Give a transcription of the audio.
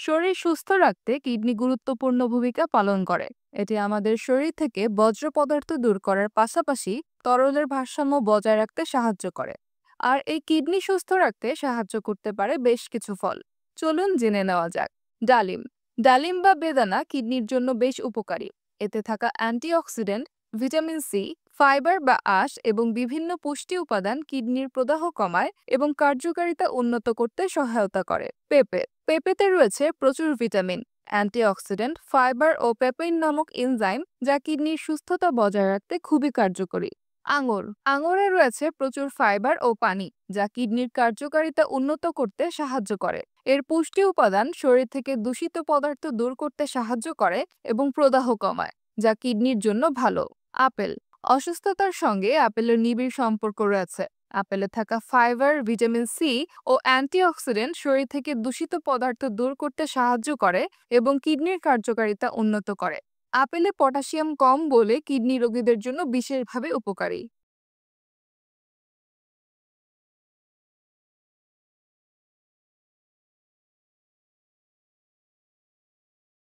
শরীর সুস্থ রাখতে কিডনি গুরুত্বপূর্ণ ভূমিকা পালন করে। এটি আমাদের শরীর থেকে বর্জ্য পদার্থ দূর করার পাশাপাশি তরলের ভারসাম্য বজায় রাখতে সাহায্য করে। আর এই কিডনি সুস্থ রাখতে সাহায্য করতে পারে বেশ কিছু ফল। চলুন জেনে নেওয়া যাক। ডালিম। ডালিম বা বেদানা কিডনির জন্য বেশ উপকারী। এতে থাকা অ্যান্টিঅক্সিডেন্ট, ভিটামিন সি, ফাইবার বা আঁশ এবং বিভিন্ন পুষ্টি উপাদান কিডনির প্রদাহ কমায় এবং কার্যকারিতা উন্নত করতে সহায়তা করে। পেঁপে। পেঁপেতে রয়েছে প্রচুর ভিটামিন, অ্যান্টিঅক্সিডেন্ট, ফাইবার ও পেপেইন নামক এনজাইম যা কিডনির সুস্থতা বজায় রাখতে খুবই কার্যকরী। আঙুর। আঙুরে রয়েছে প্রচুর ফাইবার ও পানি যা কিডনির কার্যকারিতা উন্নত করতে সাহায্য করে। এর পুষ্টি উপাদান শরীর থেকে দূষিত পদার্থ দূর করতে সাহায্য করে এবং প্রদাহ কমায়, যা কিডনির জন্য ভালো। আপেল। অসুস্থতার সঙ্গে আপেলের নিবিড় সম্পর্ক রয়েছে। আপেলে থাকা ফাইবার, ভিটামিন সি ও অ্যান্টিঅক্সিডেন্ট শরীর থেকে দূষিত পদার্থ দূর করতে সাহায্য করে এবং কিডনির কার্যকারিতা উন্নত করে। আপেলে পটাশিয়াম কম বলে কিডনি রোগীদের জন্য বিশেষভাবে উপকারী।